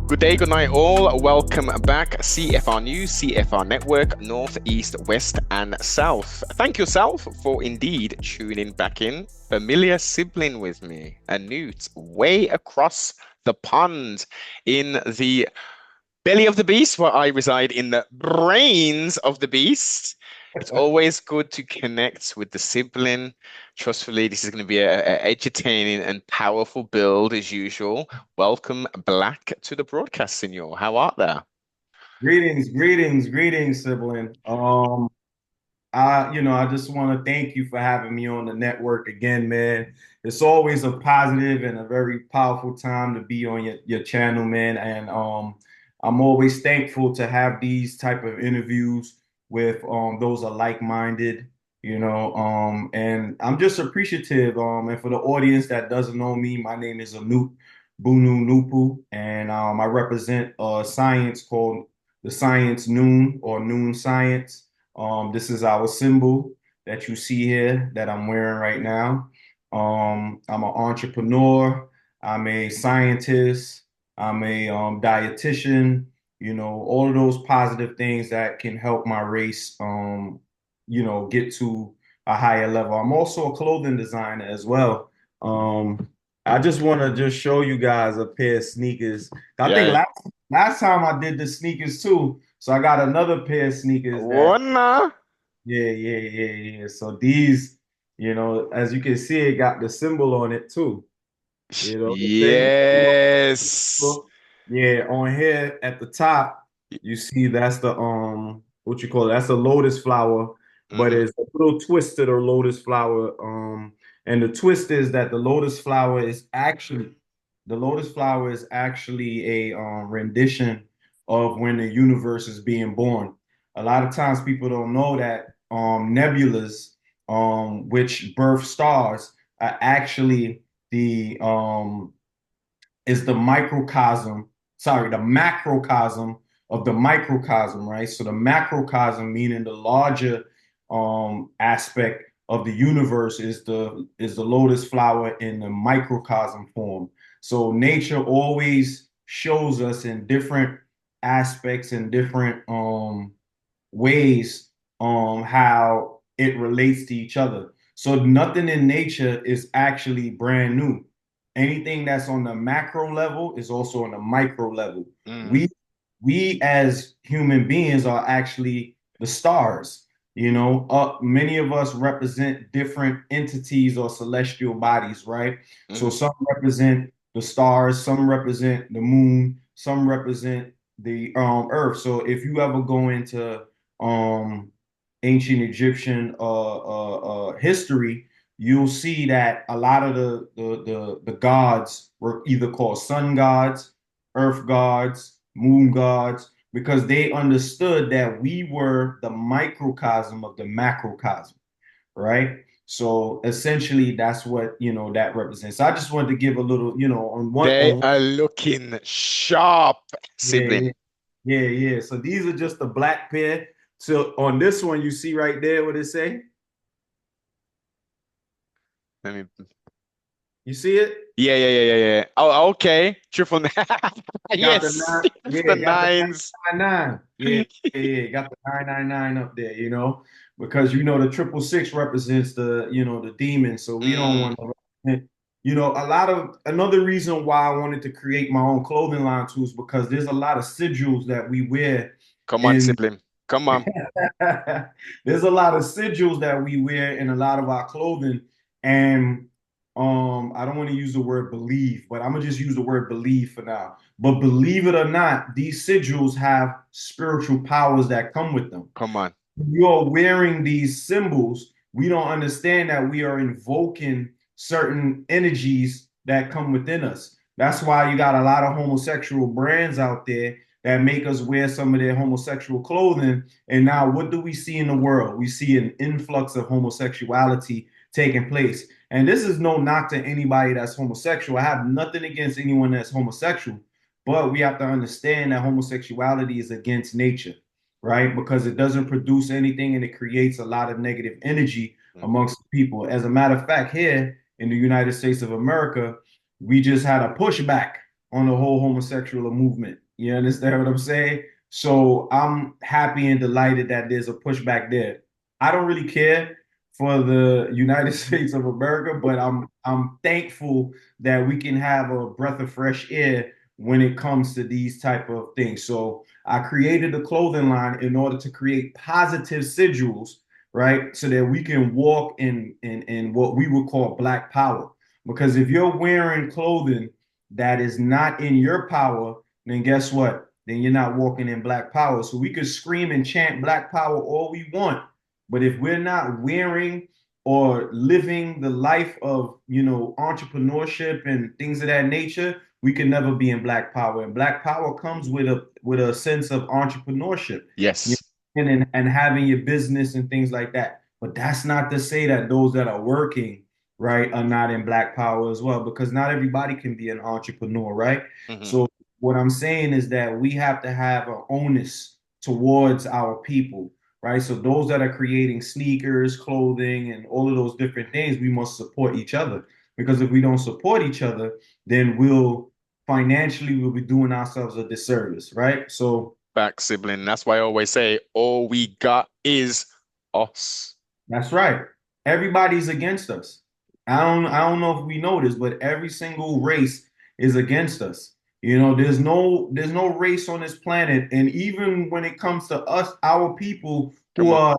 Good day, good night, all. Welcome back. CFR News, CFR Network, North, East, West, and South. Thank yourself for indeed tuning back in. Familiar sibling with me, a newt way across the pond in the belly of the beast, where I reside in the brains of the beast. It's always good to connect with the sibling. Trustfully, this is going to be a entertaining and powerful build as usual. Welcome, Black, to the broadcast, Senor. How art thou? Greetings, sibling. I just want to thank you for having me on the network again, man. It's always a positive and a very powerful time to be on your channel, man. And I'm always thankful to have these type of interviews with those are like-minded, and I'm just appreciative. And for the audience that doesn't know me, my name is Anut Bunu Nupu, and I represent science called the Science Noon or Noon Science. This is our symbol that you see here that I'm wearing right now. I'm an entrepreneur. I'm a scientist. I'm a dietitian. All of those positive things that can help my race, get to a higher level. I'm also a clothing designer as well. I just want to just show you guys a pair of sneakers. I think Yeah. last time I did the sneakers too. So I got another pair of sneakers that, Wanna? yeah. So these, as you can see, it got the symbol on it too. The same Yes. symbol. Yeah, on here at the top, you see that's the what you call it? That's a lotus flower, but Hmm. it's a little twisted or lotus flower. And the twist is that the lotus flower is actually a rendition of when the universe is being born. A lot of times people don't know that nebulas, which birth stars, are actually the is the microcosm, sorry, the macrocosm of the microcosm, right? So the macrocosm, meaning the larger aspect of the universe, is the lotus flower in the microcosm form. So nature always shows us in different aspects and different ways how it relates to each other. So nothing in nature is actually brand new. Anything that's on the macro level is also on the micro level. Mm. We as human beings are actually the stars. Many of us represent different entities or celestial bodies, right? So Hmm. some represent the stars, some represent the moon, some represent the earth. So if you ever go into um ancient Egyptian history, you'll see that a lot of the gods were either called sun gods, earth gods, moon gods, because they understood that we were the microcosm of the macrocosm, right? So essentially, that's what that represents. So I just wanted to give a little, They are looking sharp, yeah, sibling. yeah. So these are just the black pair. So on this one, you see right there what it say? Let me. You see it? Yeah. Oh, okay. Triple nine. Got the Yes, nine, it's the got the nines. 999. Got the 999 up there, because the 666 represents the demon. So we don't Mm. want to represent, another reason why I wanted to create my own clothing line too is because there's a lot of sigils that we wear Come on, in sibling. Come on. there's a lot of sigils that we wear in a lot of our clothing. And I don't want to use the word believe, but I'm gonna just use the word believe for now. But believe it or not, these sigils have spiritual powers that come with them. Come on. You're wearing these symbols, we don't understand that we are invoking certain energies that come within us. That's why you got a lot of homosexual brands out there that make us wear some of their homosexual clothing. And now, what do we see in the world? We see an influx of homosexuality taking place. And this is no knock to anybody that's homosexual. I have nothing against anyone that's homosexual, but we have to understand that homosexuality is against nature, right? Because it doesn't produce anything and it creates a lot of negative energy Mhm. amongst people. As a matter of fact, here in the United States of America, we just had a pushback. on the whole homosexual movement. You understand what I'm saying? So I'm happy and delighted that there's a pushback there. I don't really care for the United States of America, but I'm thankful that we can have a breath of fresh air when it comes to these type of things. So I created a clothing line in order to create positive sigils, right? So that we can walk in what we would call black power. Because if you're wearing clothing that is not in your power, then guess what? Then you're not walking in black power. So we could scream and chant black power all we want, but if we're not wearing or living the life of, entrepreneurship and things of that nature, we can never be in black power. And black power comes with a sense of entrepreneurship, Yes. and having your business and things like that. But that's not to say that those that are working, right, are not in black power as well, because not everybody can be an entrepreneur, right? Hmm. So what I'm saying is that we have to have an onus towards our people, right? So those that are creating sneakers, clothing, and all of those different things, we must support each other. Because if we don't support each other, then we'll be doing ourselves a disservice, right? So Back, sibling. That's why I always say all we got is us. that's right. Everybody's against us. I don't know if we know this, but every single race is against us. There's no race on this planet, and even when it comes to us, our people who Come on.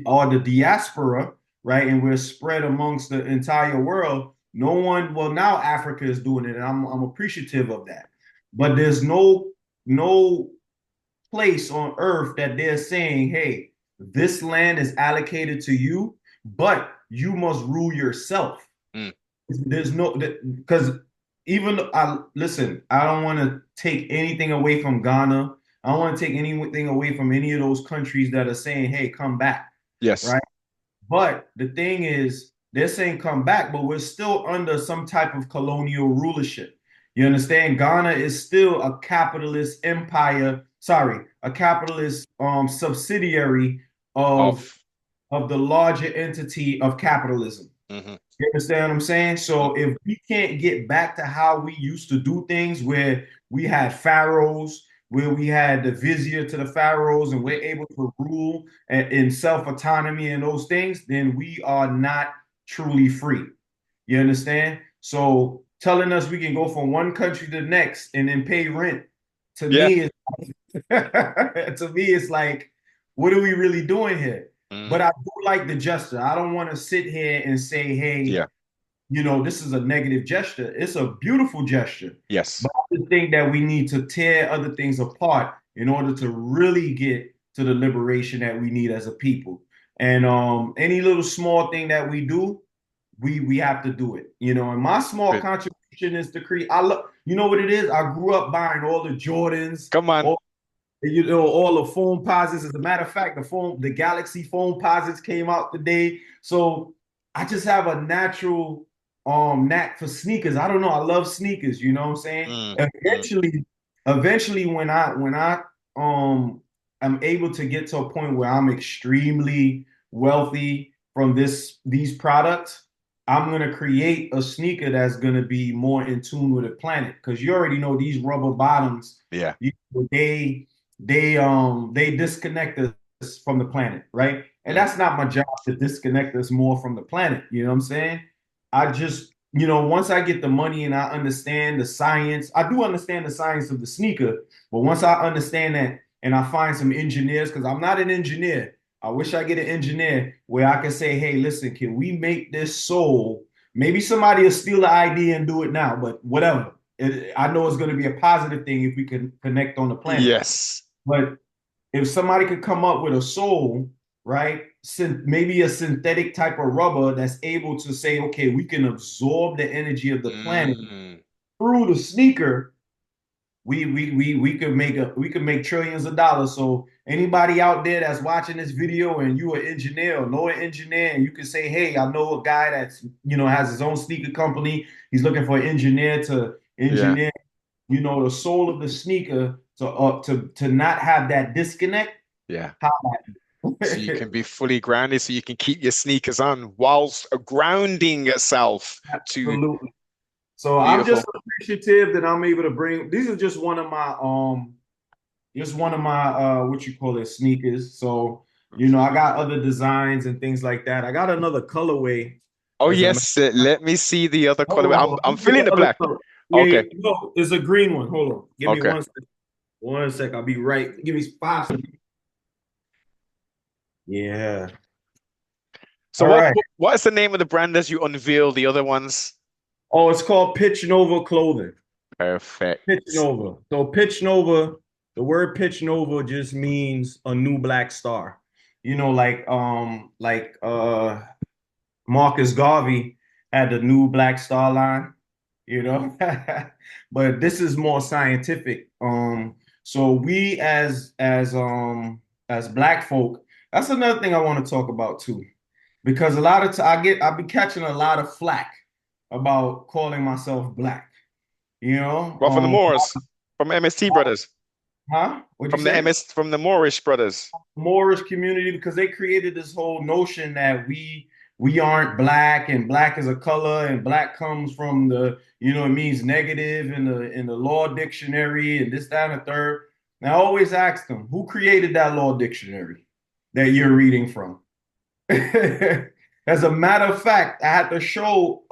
are the diaspora, right? And we're spread amongst the entire world. No one, well, now Africa is doing it, and I'm appreciative of that. But there's no place on earth that they're saying, hey, this land is allocated to you, but you must rule yourself. Mm. There's no, because even I listen, I don't want to take anything away from Ghana. I don't want to take anything away from any of those countries that are saying, hey, come back, Yes. right? But the thing is, they're saying come back, but we're still under some type of colonial rulership. You understand? Ghana is still a capitalist empire, sorry, a capitalist subsidiary of Off. of the larger entity of capitalism. Hmm. You understand what I'm saying? So if we can't get back to how we used to do things, where we had pharaohs, where we had the vizier to the pharaohs, and we're able to rule in self-autonomy and those things, then we are not truly free. You understand? So telling us we can go from one country to the next and then pay rent, to Yeah. me is to me, it's like, what are we really doing here? But Hmm. I do like the gesture. I don't want to sit here and say, hey, Yeah. this is a negative gesture. It's a beautiful gesture. Yes. But I just think that we need to tear other things apart in order to really get to the liberation that we need as a people. And any little small thing that we do, we have to do it. And my small Good. contribution is to create. I love, you know what it is? I grew up buying all the Jordans, Come on. all the phone posits. As a matter of fact, the Galaxy phone posits came out today. So I just have a natural knack for sneakers. I don't know. I love sneakers, you know what I'm saying? Mm. Mm. Eventually when I am able to get to a point where I'm extremely wealthy from these products, I'm gonna create a sneaker that's gonna be more in tune with the planet. Because you already know these rubber bottoms, Yeah. they they disconnect us from the planet, right? And Mm. that's not my job to disconnect us more from the planet. You know what I'm saying? I just, once I get the money and I understand the science, I do understand the science of the sneaker, but once I understand that and I find some engineers, because I'm not an engineer. I wish I get an engineer where I can say, hey, listen, can we make this sole? Maybe somebody will steal the idea and do it now, but whatever. I know it's going to be a positive thing if we can connect on the planet. Yes. But if somebody could come up with a sole, right? Maybe a synthetic type of rubber that's able to say, okay, we can absorb the energy of the planet Mm. through the sneaker. We could make trillions of dollars. So anybody out there that's watching this video and you an engineer or know an engineer, and you can say, hey, I know a guy that's has his own sneaker company. He's looking for an engineer to Yeah. engineer the sole of the sneaker to not have that disconnect. Yeah. How So you can be fully grounded, so you can keep your sneakers on whilst grounding yourself to Absolutely. So I'm just Beautiful. appreciative that I'm able to bring. These are just one of my what you call it sneakers. So I got other designs and things like that. I got another colorway. Oh As a matter yes, let me see the other color. hold on. I'm Let me get feeling the the other black. color. Yeah, Okay, yeah, no, it's a green one. Hold on. Give me okay. one second. One sec. I'll be right. Give me 5 seconds. Yeah. So All right. what is the name of the brand as you unveil the other ones? Oh, it's called Pitch Nova Clothing. Pitch Perfect. Nova. So Pitch Nova, the word Pitch Nova just means a new black star. Like Marcus Garvey had the new black star line, you know. But this is more scientific. So we as black folk, that's another thing I want to talk about too. Because a lot of I've been catching a lot of flack about calling myself black, you know. Well, from the Moors, from MST brothers, Huh? What'd you say? from the Moorish brothers. Moorish community because they created this whole notion that we aren't black and black is a color and black comes from it means negative in the law dictionary and this, that, and the third. Now I always ask them, who created that law dictionary that you're reading from? As a matter of fact, I had to show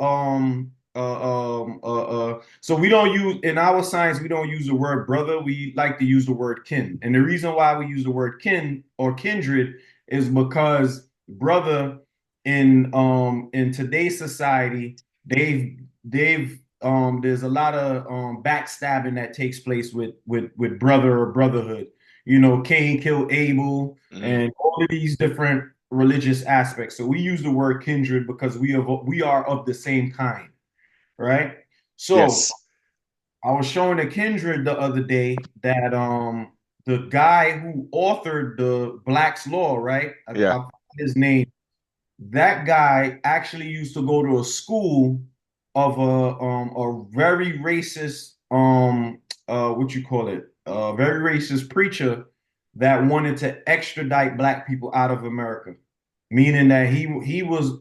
so we don't use in our science, we don't use the word brother, we like to use the word kin. And the reason why we use the word kin or kindred is because brother in today's society, they've there's a lot of backstabbing that takes place with brother or brotherhood. Cain killed Abel Mm, and all of these different religious aspects. So we use the word kindred because we are of the same kind, right? So yes. I was showing a kindred the other day that the guy who authored the Black's Law, right? I Yeah. forgot his name. That guy actually used to go to a school of a very racist what you call it, a very racist preacher that wanted to extradite black people out of America, meaning that he was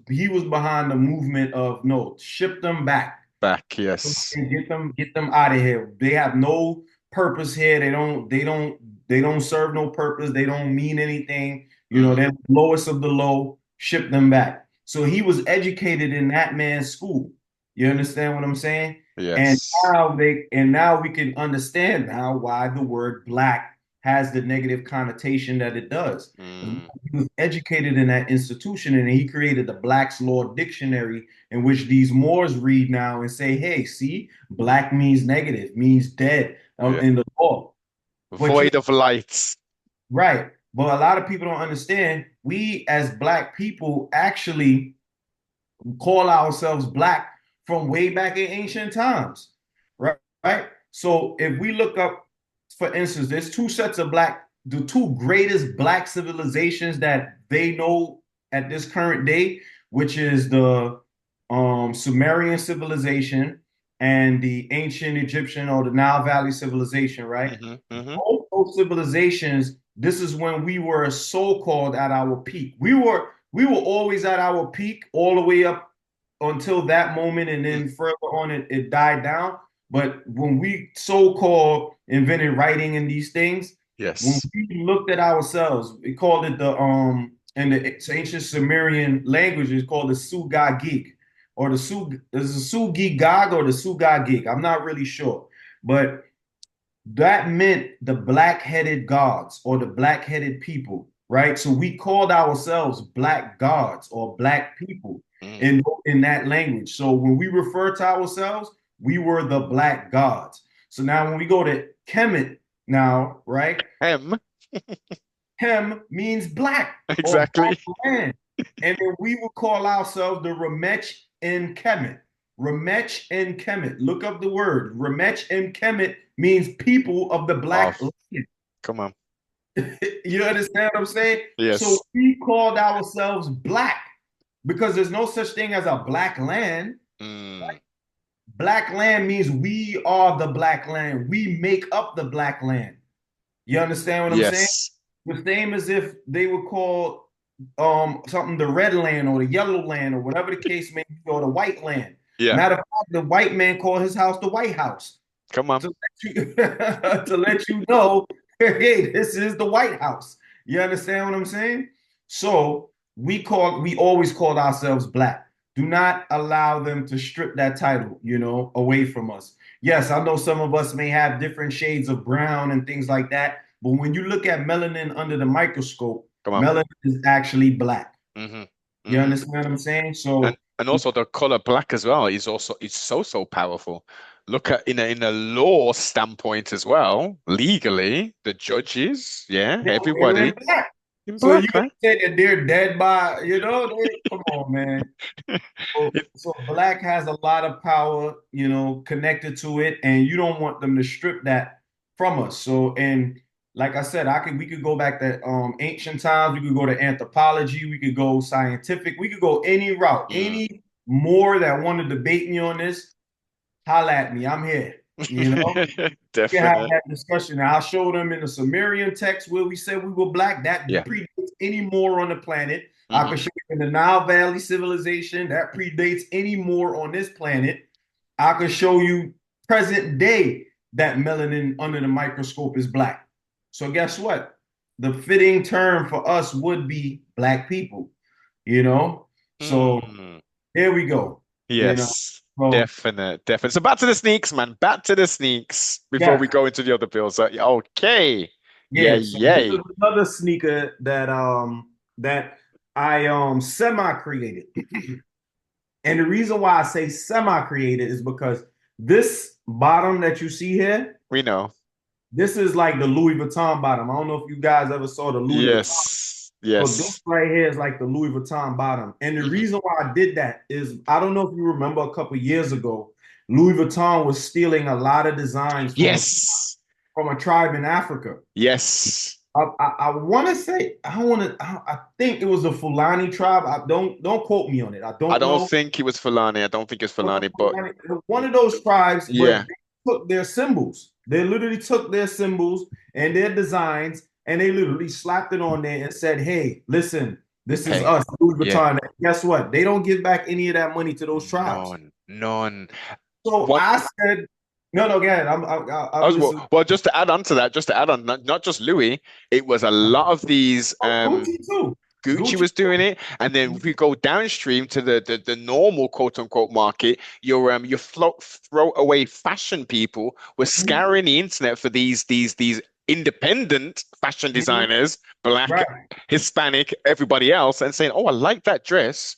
behind the movement of no, ship them back Back. Yes. and get them out of here. They have no purpose here. They don't serve no purpose. They don't mean anything. Mm, They're the lowest of the low. Ship them back. So he was educated in that man's school. You understand what I'm saying? And yes. now we can understand now why the word black has the negative connotation that it does. Mm, He was educated in that institution and he created the Black's Law Dictionary in which these Moors read now and say, hey, see, black means negative, means dead yeah. in the law. But Void of lights. right. But a lot of people don't understand. We as black people actually call ourselves black from way back in ancient times. Right. Right. So if we look up, for instance, there's two sets of the two greatest black civilizations that they know at this current day, which is the Sumerian civilization and the ancient Egyptian or the Nile Valley civilization, right? Hmm. Both those civilizations, this is when we were so-called at our peak. We were always at our peak all the way up until that moment, and then further on it died down. But when we so-called invented writing and these things, when Yes. we looked at ourselves, we called it the in the ancient Sumerian language, it's called the Sugagig or the Sugigag or the Sugagig. I'm not really sure, but that meant the black-headed gods or the black-headed people, right? So we called ourselves black gods or black people Mm. in that language. So when we refer to ourselves, we were the black gods. So now when we go to Kemet now, right? M. Hem means black or black Exactly. land. And then we would call ourselves the Remech and Kemet. Remech and Kemet. Look up the word. Remech and Kemet means people of the Oh, black land. come on. You understand what I'm saying? So Yes. we called ourselves black because there's no such thing as a black land. Mm. Black land means we are the black land. We make up the black land. You understand what I'm saying? Yes. The same as if they would call something the red land or the yellow land or whatever the case may be, or the white land. Yeah. Matter of fact, the white man called his house the White House Come on. to let you, to let you know, hey, this is the White House. You understand what I'm saying? So we always called ourselves black. Do not allow them to strip that title, away from us. Yes, I know some of us may have different shades of brown and things like that, but when you look at melanin under the microscope, Come on. melanin is actually black. Hmm. You Hmm. understand what I'm saying? And also the color black as well is also it's so powerful. Look at in a law standpoint as well, legally, the judges, yeah, they were in everybody black. in So you black, gonna man. say that they're dead by, come on, man. So, It- so black has a lot of power, connected to it, and you don't want them to strip that from us. So, and like I said, we could go back to ancient times, we could go to anthropology, we could go scientific, we could go any route. mm. Any more that want to debate me on this, holla at me. I'm here. You know, we can have Definite. that discussion. I'll show them in the Sumerian text where we said we were black. That Yeah. predates any more on the planet. I Hmm. can show you in the Nile Valley civilization that predates any more on this planet. I can show you present day that melanin under the microscope is black. So guess what? The fitting term for us would be black people. You know. So Mm. there we go. You know. Yes. So Definite, definite. So back to the sneaks, man. Back to the sneaks before we yes. go into the other bills. Okay. Yay, Yeah, so this is yay. another sneaker that I semi created. And the reason why I say semi created is because this bottom that you see here, We know. this is like the Louis Vuitton bottom. I don't know if you guys ever saw the Louis Vuitton. Yes. So this Yes. right here is like the Louis Vuitton bottom. And the Hmm. reason why I did that is I don't know if you remember a couple years ago, Louis Vuitton was stealing a lot of designs Yes. from a tribe in Africa. Yes. I want to say I think it was the Fulani tribe. I don't quote me on it. I I don't don't know. think it was Fulani. I don't think it's Fulani, but It was one of those tribes, but yeah. they took their symbols. They literally took their symbols and their designs, and they literally slapped it on there and said, "Hey, listen, this is Hey. us, Louis Yeah. Vuitton." And guess what? They don't give back any of that money to those tribes. None. None. So One. I said, "No, no, go ahead. I I'm was listening." well, just to add on to that, just to add on, not just Louis, it was a lot of these Oh, Gucci too. Gucci Gucci was doing it, and then if we go downstream to the normal quote unquote market, your throw away fashion people were too. scouring the internet for these independent fashion Mhm. designers, black, Right. Hispanic, everybody else, and saying, "Oh, I like that dress.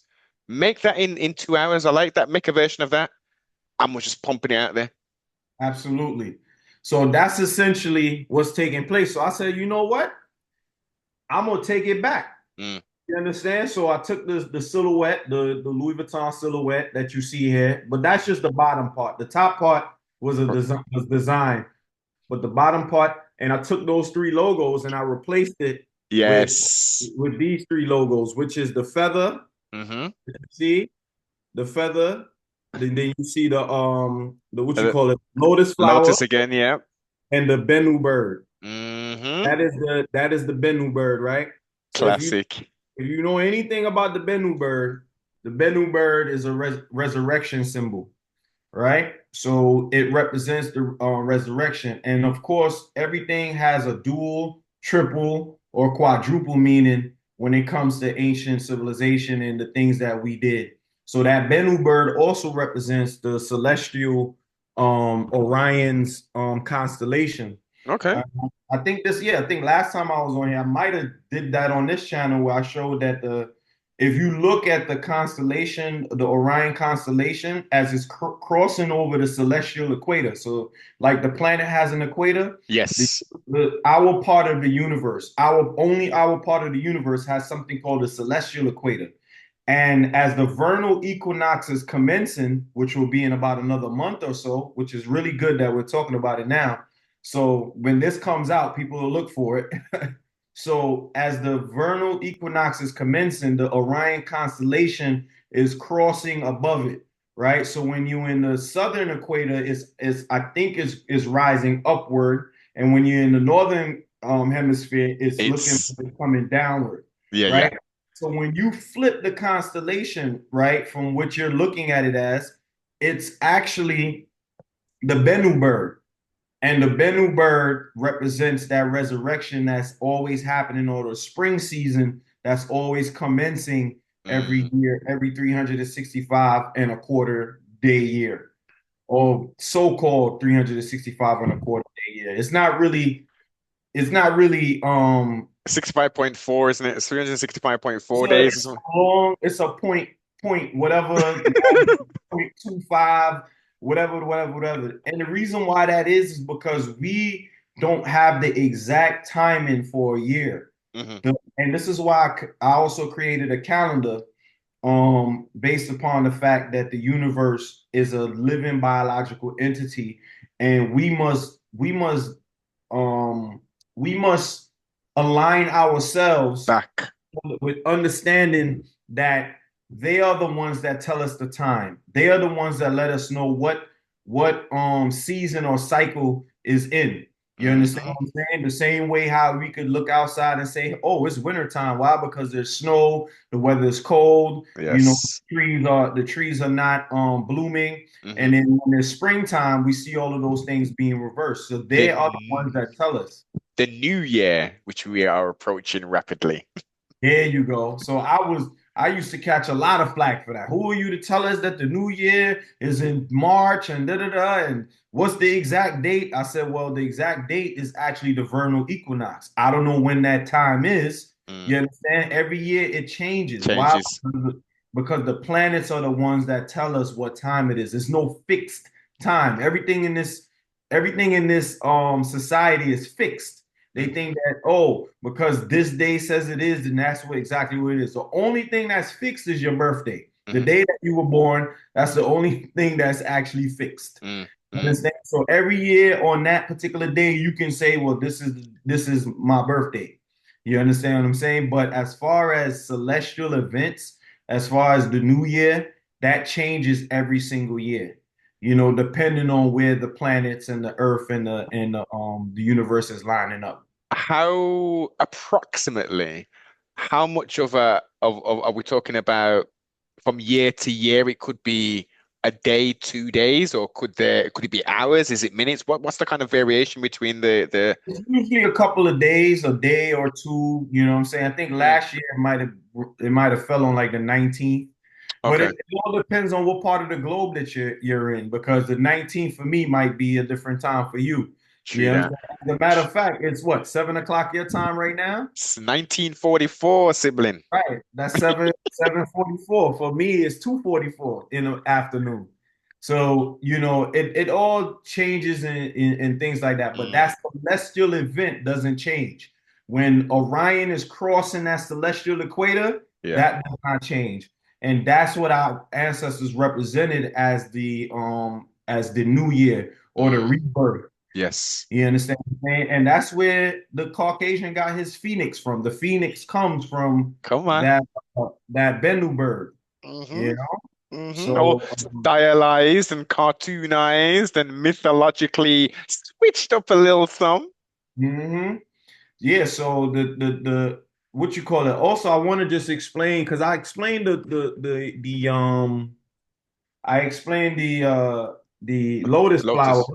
Make that in 2 hours. I like that. Make a version of that." And we're just pumping it out there. Absolutely. So that's essentially what's taking place. So I said, you know what? I'm gonna take it back. Mm, You understand? So I took the silhouette, the Louis Vuitton silhouette that you see here, but that's just the bottom part. The top part was design, but the bottom part, and I took those three logos and I replaced it with yes. with these three logos, which is the feather. Hmm. See the feather. Then you see the what you Uh, call it, lotus flower Lotus again, yeah. and the Bennu bird. Hmm. That is the Bennu bird, right? So Classic. if you know anything about the Bennu bird is a resurrection symbol, right? So it represents the resurrection, and of course, everything has a dual, triple, or quadruple meaning when it comes to ancient civilization and the things that we did. So that Bennu bird also represents the celestial Orion's constellation. Okay. uh, I think I think last time I was on here, I might have did that on this channel where I showed that if you look at the constellation, the Orion constellation, as it's crossing over the celestial equator. So, like the planet has an equator, the, Yes. our part of the universe, our part of the universe has something called the celestial equator. And as the vernal equinox is commencing, which will be in about another month or so, which is really good that we're talking about it now. So when this comes out, people will look for it. So as the vernal equinox is commencing, the Orion constellation is crossing above it, right? So when you're in the southern equator, is I think is rising upward, and when you're in the northern hemisphere, it's looking It's coming downward, yeah, yeah. right? So when you flip the constellation, right, from what you're looking at it as, it's actually the Bennu bird. And the Bennu bird represents that resurrection that's always happening, or the spring season that's always commencing every Mm. year, every 365 and a quarter day year, or so-called 365 and a quarter day year. It's not really 65.4, isn't it? It's it's 365.4 a, days or it's something. a long, it's a point whatever 0.25, whatever. And the reason why that is because we don't have the exact timing for a year. Hmm. And this is why I also created a calendar based upon the fact that the universe is a living biological entity, and um we must align ourselves Back. with understanding that they are the ones that tell us the time. They are the ones that let us know what season or cycle is in. You understand Hmm. what I'm saying? The same way how we could look outside and say, "Oh, it's winter time." Why? Because there's snow, the weather is cold. Yes. The trees are not blooming, and Hmm. then when it's springtime, we see all of those things being reversed. So The they are the ones that tell us. the new year, which we are approaching rapidly. There you go. So I used to catch a lot of flack for that. Who are you to tell us that the new year is in March and da da da, and what's the exact date? I said, well, the exact date is actually the vernal equinox. I don't know when that time is. Mm. You understand? Every year it changes. Why? Changes. Because the planets are the ones that tell us what time it is. There's no fixed time. Everything in this society is fixed. They Mm. think that, oh, because this day says it is, then that's exactly what it is. The only thing that's fixed is your birthday. The Hmm. day that you were born, that's the only thing that's actually fixed. Mm. You Mm. understand? So every year on that particular day, you can say, well, this is my birthday. You understand what I'm saying? But as far as celestial events, as far as the new year, that changes every single year. Depending on where the planets and the Earth and the universe is lining up. How approximately, how much of are we talking about from year to year? It could be a day, 2 days, or could it be hours? Is it minutes? What's the kind of variation between the It's usually a couple of days, a day or two. You know what I'm saying? I think Mm. last year it might have fell on like the 19th, but it, Okay. it all depends on what part of the globe that you're in, because the 19th for me might be a different time for you. You True know what I'm that. saying? As a matter of fact, it's what, 7 o'clock your time right now? It's 1944, sibling. Right. That's 7:44. For me, it's 2:44 in the afternoon. So, it all changes in things like that. But Mm. that celestial event doesn't change. When Orion is crossing that celestial equator, Yeah. that does not change. And that's what our ancestors represented as the new year or the Mm. rebirth. Yes. You understand what I'm saying? And that's where the Caucasian got his phoenix from. The phoenix comes from Come on. that Bennu bird, Hmm. you know? All So, stylized and cartoonized and mythologically switched up a little some. mhm. Yeah, so the what you call it. Also, I want to just explain, because I explained the lotus flower, Lotus.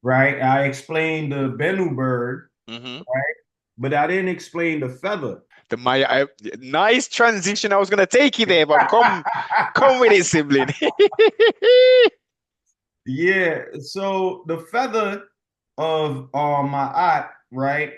right? I explained the Bennu bird, Hmm. but I didn't explain the feather. The Maya, nice transition. I was gonna take you there, but come with it, sibling. Yeah, so the feather of my eye, right,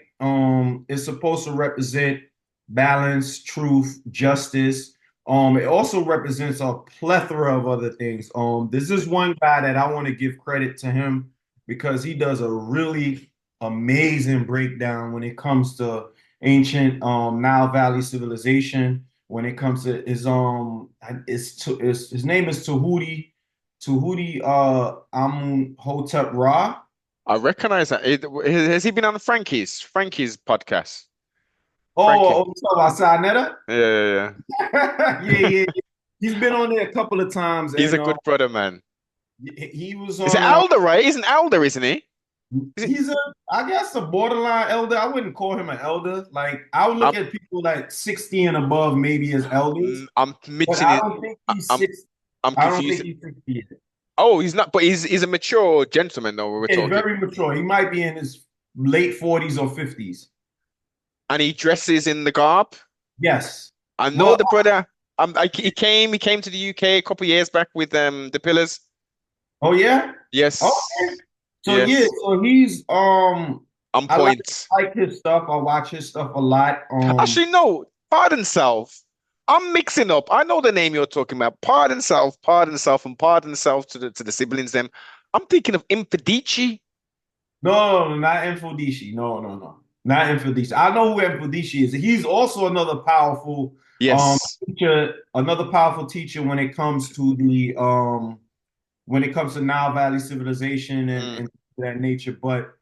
is supposed to represent balance, truth, justice. It also represents a plethora of other things. This is one guy that I want to give credit to him because he does a really amazing breakdown when it comes to ancient Nile Valley civilization. When it comes to his name is Tahuti Amun Hotep Ra. I recognize that. Has he been on Frankie's podcast? Frankie. Oh, so about Sinetta? Yeah, yeah, yeah. Yeah, yeah. He's been on there a couple of times, He's a and good brother, man. he was Is it on. Elder, right? He's an elder, isn't he? Is it? I guess, a borderline elder. I wouldn't call him an elder. Like, I would look I'm at people like 60 and above, maybe as elders, I'm but mixing I it. don't think I- he's I'm six. I'm I don't think confused. he's 60 yet. Oh, he's not, but he's a mature gentleman, though, we're Yeah, talking. very mature. He might be in his late 40s or 50s. And he dresses in the garb. Yes. I know Well, the brother. He came to the UK a couple of years back with the Pillars. oh yeah. Okay. Yes, So yeah, yes, so he's on I point. like his stuff. I watch his stuff a lot. Actually, no, pardon self. I'm mixing up. I know the name you're talking about. Pardon self to the siblings. Them. I'm thinking of Infedici. No, not Infodici. No, no, no. Not Infodici. I know who Infodici is. He's also another powerful Yes. teacher, another powerful teacher when it comes to Nile Valley civilization Mm. and that nature. But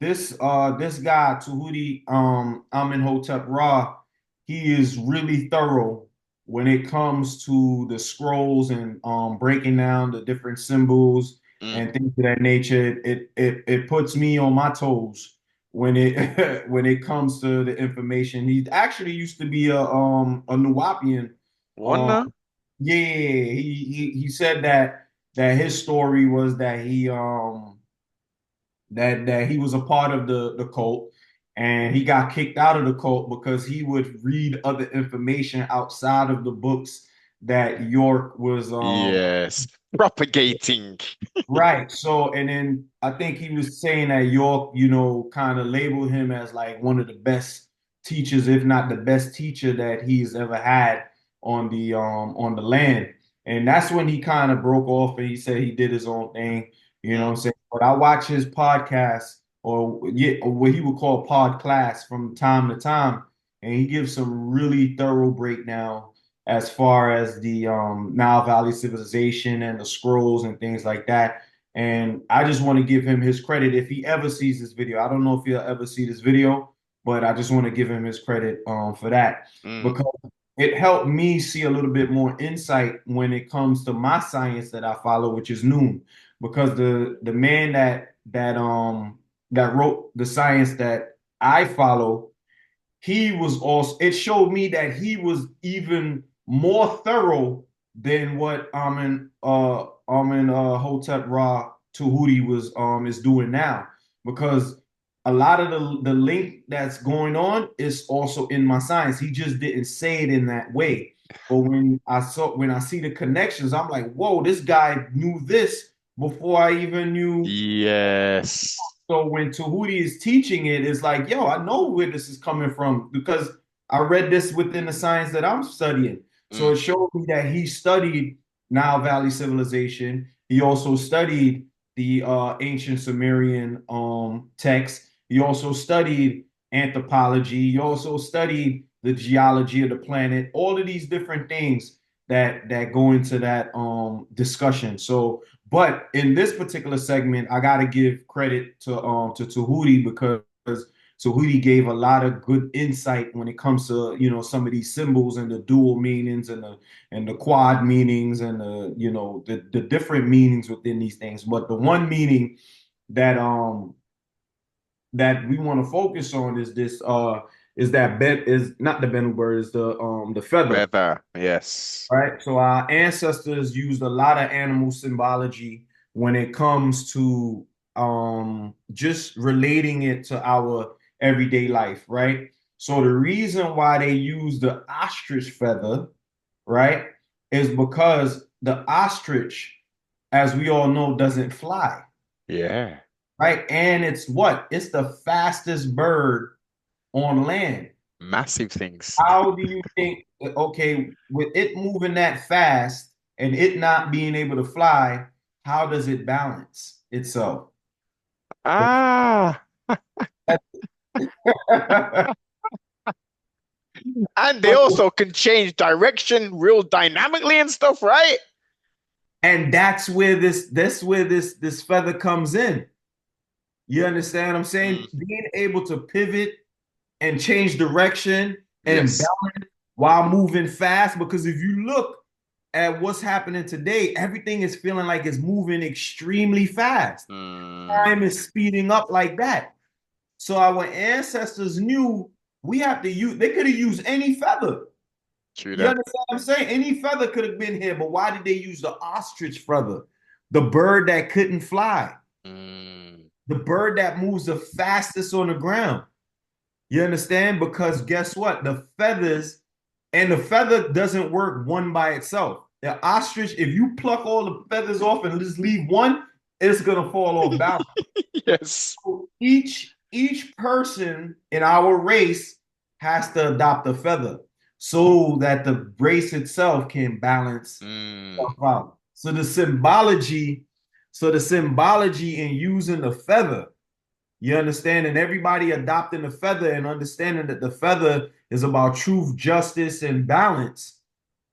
this guy, Tahuti Amenhotep Ra, he is really thorough when it comes to the scrolls and breaking down the different symbols Mm. and things of that nature. It puts me on my toes when it when it comes to the information. He actually used to be a Nuwapian. Um Wonder. yeah, he said that his story was that he was a part of the cult, and he got kicked out of the cult because he would read other information outside of the books that York was Yes. Propagating. right. So, and then I think he was saying that York, kind of labeled him as like one of the best teachers, if not the best teacher that he's ever had on the land. And that's when he kind of broke off and he said he did his own thing, you know what Mm. I'm saying? But I watch his podcast or yeah, or what he would call pod class from time to time, and he gives some really thorough breakdown as far as the Nile Valley civilization and the scrolls and things like that. And I just want to give him his credit if he ever sees this video. I don't know if he'll ever see this video, but I just want to give him his credit for that Mm. because it helped me see a little bit more insight when it comes to my science that I follow, which is Noon. Because the man that wrote the science that I follow, he was also, it showed me that he was even more thorough than what Amin Hotep Ra Tahuti was is doing now, because a lot of the link that's going on is also in my science. He just didn't say it in that way. But when I see the connections, I'm like, whoa, this guy knew this before I even knew. Yes. So when Tahuti is teaching it, it's like, yo, I know where this is coming from because I read this within the science that I'm studying. So Mm. it showed me that he studied Nile Valley civilization. He also studied the ancient Sumerian text. He also studied anthropology. He also studied the geology of the planet. All of these different things that go into that discussion. So but in this particular segment, I got to give credit to Tahuti because Tahuti gave a lot of good insight when it comes to some of these symbols and the dual meanings and the quad meanings and the different meanings within these things. But the one meaning that that we want to focus on is this is that Ben is not the Bennu bird, is the feather. Feather. Yes. Right. So our ancestors used a lot of animal symbology when it comes to just relating it to our everyday life, right? So the reason why they use the ostrich feather, right, is because the ostrich, as we all know, doesn't fly, Yeah. right? And it's what? It's the fastest bird on land. Massive things. How do you think, okay, with it moving that fast and it not being able to fly, how does it balance itself? Ah. And they also can change direction real dynamically and stuff, right? And that's where this feather comes in. You understand what I'm saying? Mm. Being able to pivot and change direction and Yes. balance while moving fast. Because if you look at what's happening today, everything is feeling like it's moving extremely fast. Mm. Time is speeding up like that. So our ancestors knew we have to use, they could have used any feather. True You that. understand what I'm saying? Any feather could have been here, but why did they use the ostrich feather? the bird that couldn't fly, Mm. the bird that moves the fastest on the ground. You understand? Because guess what? The feather doesn't work one by itself. The ostrich, if you pluck all the feathers off and just leave one, it's gonna fall off balance. Yes. So each person in our race has to adopt a feather so that the race itself can balance Mm. stuff out. So the symbology in using the feather, you understand, and everybody adopting the feather and understanding that the feather is about truth, justice, and balance.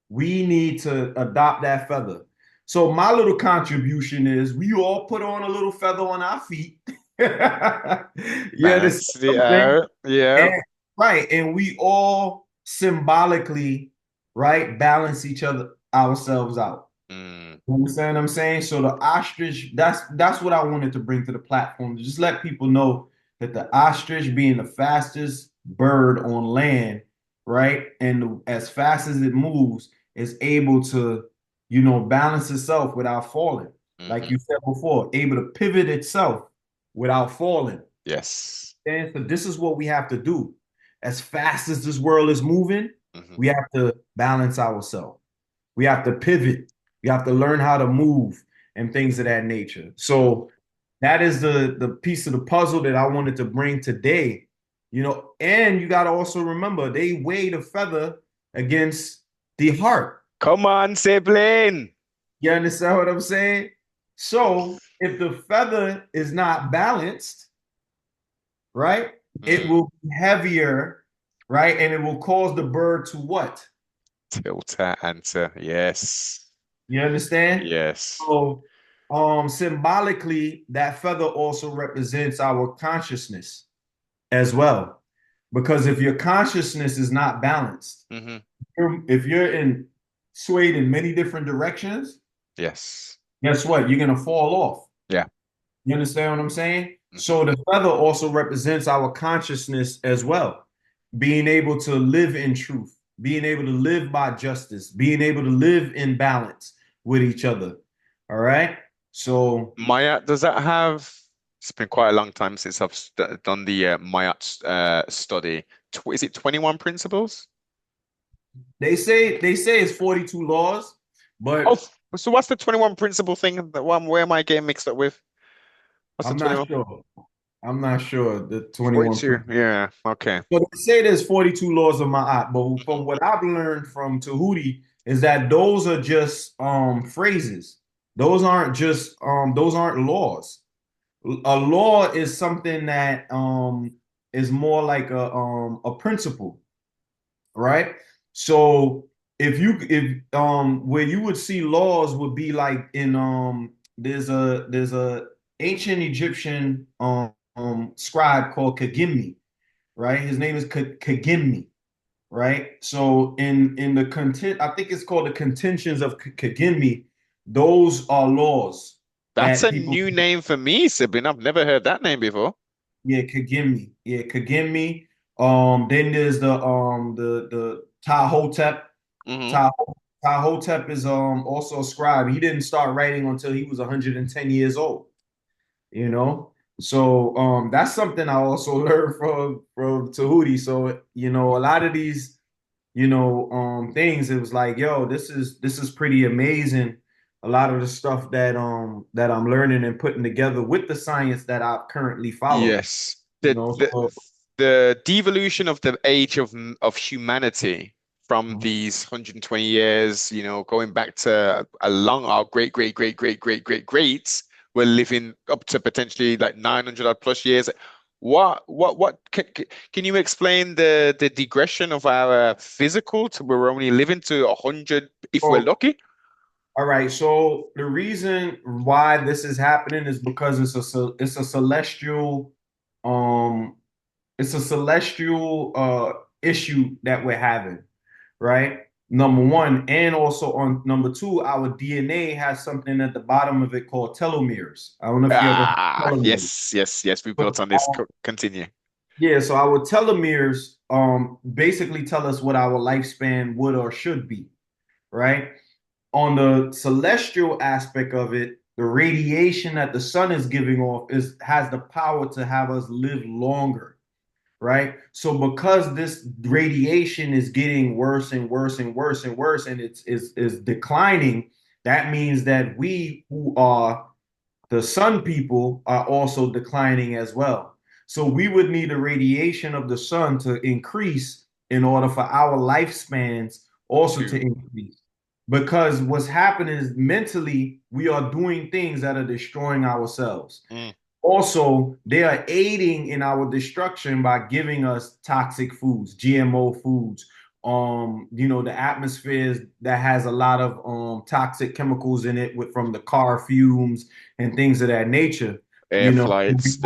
We need to adopt that feather. So my little contribution is we all put on a little feather on our feet. You understand Balance the what I'm saying? air. Yeah. And, right. And we all symbolically, right, balance each other ourselves out. Mm. You understand what I'm saying? So the ostrich, that's what I wanted to bring to the platform, to just let people know that the ostrich being the fastest bird on land, right? And as fast as it moves, is able to, balance itself without falling. Like Hmm. you said before, able to pivot itself without falling. Yes. And so this is what we have to do. As fast as this world is moving, Hmm. we have to balance ourselves. We have to pivot. We have to learn how to move and things of that nature. So that is the piece of the puzzle that I wanted to bring today. And you got to also remember they weigh the feather against the heart. Come on, sibling. You understand what I'm saying? So if the feather is not balanced, right, it Mm. will be heavier, right, and it will cause the bird to what? Tilter, answer. Yes. You understand? Yes. So, symbolically, that feather also represents our consciousness as well. Because if your consciousness is not balanced, Hmm. if you're in swayed in many different directions, Yes. guess what? You're gonna fall off. Yeah. You understand what I'm saying? Hmm. So the feather also represents our consciousness as well, being able to live in truth, being able to live by justice, being able to live in balance with each other. All right. So Maat, does that have? It's been quite a long time since I've done the Maat study. Is it 21 principles? they say it's 42 laws, Oh, but so what's the 21 principle thing? The one where am I getting mixed up with? What's the I'm not 21? sure. I'm not sure the 21. 42. Yeah. Okay. So they say there's 42 laws of Ma'at, but Hmm. from what I've learned from Tahuti is that those are just phrases. Those aren't laws. A law is something that is more like a principle, right? So if where you would see laws would be like in there's a ancient Egyptian scribe called Kagimi, right? His name is Kagimi, right? So in the content, I think it's called the contentions of Kagimi. Those are laws That's that a people, new name for me, Sibin. I've never heard that name before. yeah, Kagimi, yeah, Kagimi. Then there's the Tahotep. Hmm. Tah Tahotep is also a scribe. He didn't start writing until he was 110 years old. You know, so that's something I also learned from Tahuti. So a lot of these things, it was like, yo, this is pretty amazing. A lot of the stuff that I'm learning and putting together with the science that I currently follow. Yes. You The, know, the so the devolution of the age of humanity from these 120 years, going back to a long, our great, great, great, great, great, great, greats were living up to potentially like 900 odd plus years. What can you explain the digression of our physical to where we're only living to 100 if we're oh, lucky? all right. So the reason why this is happening is because it's a celestial um issue that we're having, right? Number one, and also on number two, our DNA has something at the bottom of it called telomeres. I don't know if you ever heard of telomeres. Yes, yes, yes. We So, built on this. Continue. yeah, so our telomeres basically tell us what our lifespan would or should be, right? On the celestial aspect of it, the radiation that the sun is giving off is has the power to have us live longer, right? So because this radiation is getting worse and worse and worse and worse, and is declining, that means that we who are the sun people are also declining as well. So we would need the radiation of the sun to increase in order for our lifespans also to To increase. Because what's happening is mentally, we are doing things that are destroying ourselves. mm, Also, they are aiding in our destruction by giving us toxic foods, GMO foods, the atmospheres that has a lot of toxic chemicals in it from the car fumes and things of that nature. air You know, flights.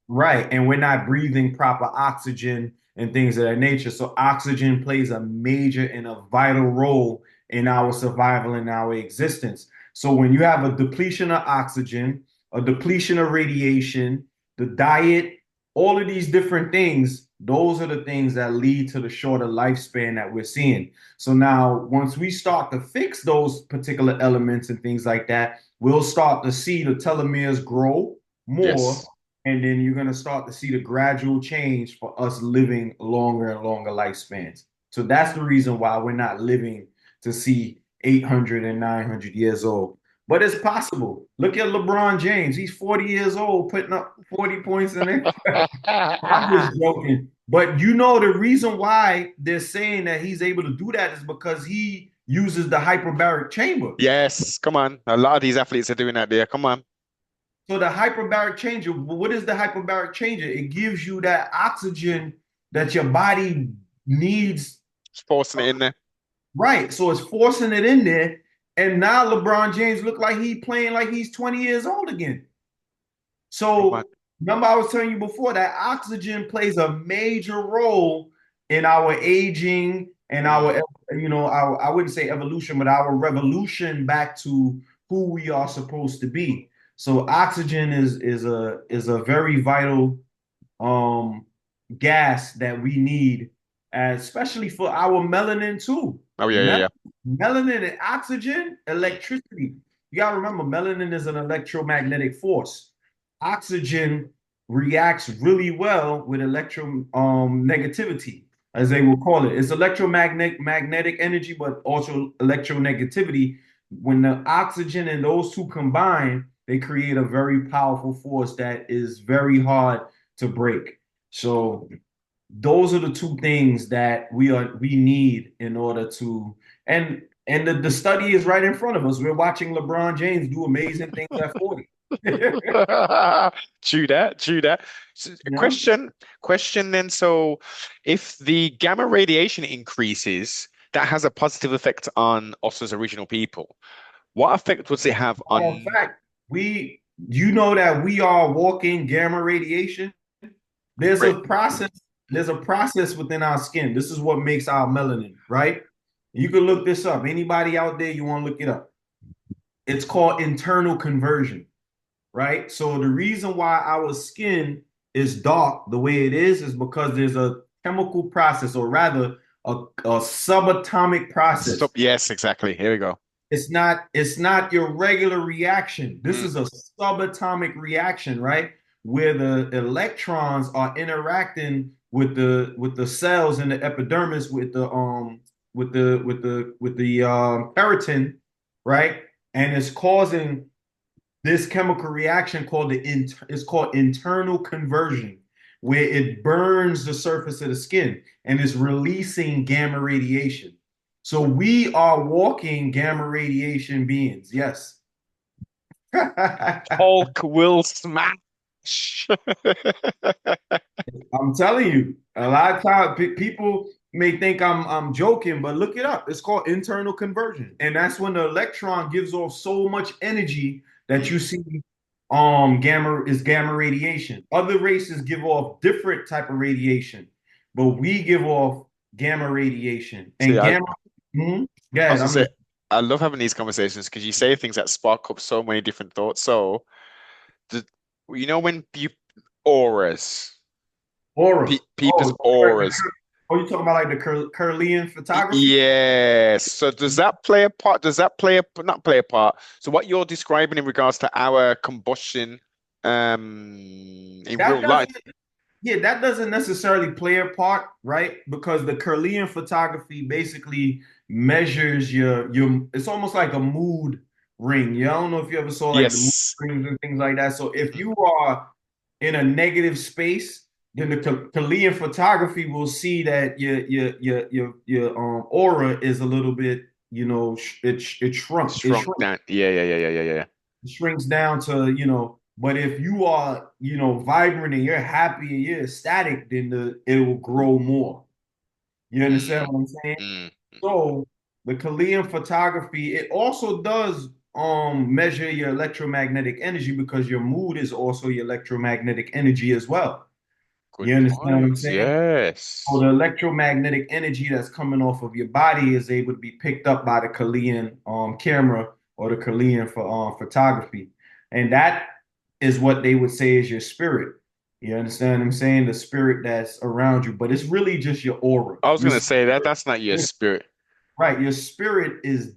right, and we're not breathing proper oxygen and things of that nature. So oxygen plays a major and a vital role in our survival and our existence. So when you have a depletion of oxygen, a depletion of radiation, the diet, all of these different things, those are the things that lead to the shorter lifespan that we're seeing. So now, once we start to fix those particular elements and things like that, we'll start to see the telomeres grow more, Yes. and then you're going to start to see the gradual change for us living longer and longer lifespans. So that's the reason why we're not living to see 800 and 900 years old. But it's possible. Look at LeBron James. He's 40 years old, putting up 40 points in it. I'm just joking. But you know, the reason why they're saying that he's able to do that is because he uses the hyperbaric chamber. Yes, come on. A lot of these athletes are doing that there. Come on. So the hyperbaric changer, what is the hyperbaric changer? It gives you that oxygen that your body needs. Just forcing it in there. Right. So it's forcing it in there. And now LeBron James look like he playing like he's 20 years old again. Come on. So remember, I was telling you before that oxygen plays a major role in our aging and Mm, I wouldn't say evolution, but our revolution back to who we are supposed to be. So oxygen is a very vital um gas that we need, especially for our melanin too. oh yeah, yeah, Mel- yeah. Melanin and oxygen, Mm, electricity. You gotta remember, melanin is an electromagnetic force. Oxygen reacts really well with electro negativity, as they will call it. It's magnetic energy, but also electronegativity. When the oxygen and those two combine, they create a very powerful force that is very hard to break. So those are the two things that we need in order to and the study is right in front of us. We're watching LeBron James do amazing things at 40. True that, true that. So, a Yeah. question then. So, if the gamma radiation increases, that has a positive effect on us as original people. What effect does it have Matter of on? fact, you know that we are walking gamma radiation. There's Right. a process, there's a process within our skin. This is what makes our melanin, right? You can look this up. Anybody out there, you want to look it up. It's called internal conversion, right? So the reason why our skin is dark the way it is because there's a chemical process, or rather a subatomic process. Stop. Yes, exactly. Here we go. It's not your regular reaction. This Mm, is a subatomic reaction, right? Where the electrons are interacting with the cells in the epidermis with the keratin, right? And it's causing this chemical reaction called it's called internal conversion, where it burns the surface of the skin and is releasing gamma radiation. So we are walking gamma radiation beings. Yes. I'm Hulk will smash. telling you, a lot of times people may think I'm joking, but look it up. It's called internal conversion. And that's when the electron gives off so much energy that you Mm. see gamma radiation. Other races give off different type of radiation, but we give off gamma radiation. See, And gamma, hmm? Go I ahead, was gonna I'm say, listening. I love having these conversations because you say things that spark up so many different thoughts. So, the, when you auras, Aura. people's Oh, auras. Oh, you talking about like the Curlian photography? Yes. So does that play a part? Does that play a not play a part? So what you're describing in regards to our combustion in That real life? doesn't, yeah, that doesn't necessarily play a part, right? Because the Curlian photography basically measures your. It's almost like a mood ring. You don't know if you ever saw like the mood Yes. rings and things like that. So if Mhm. you are in a negative space, then the Chilean photography will see that your aura is a little bit, it shrunk. Shrunk down. Yeah, yeah, yeah, yeah, yeah, yeah. It shrinks down to, but if you are, vibrant and you're happy and you're ecstatic, then it will grow more. You understand Mm, what I'm saying? mm. So the Chilean photography, it also does measure your electromagnetic energy because your mood is also your electromagnetic energy as well. Good You understand what I'm point. saying? So Yes. the electromagnetic energy that's coming off of your body is able to be picked up by the Chilean camera or the Chilean for photography, and that is what they would say is your spirit. You understand what I'm saying? The spirit that's around you, but it's really just your aura. I was Your gonna say that spirit, that's not your spirit. right? Your spirit is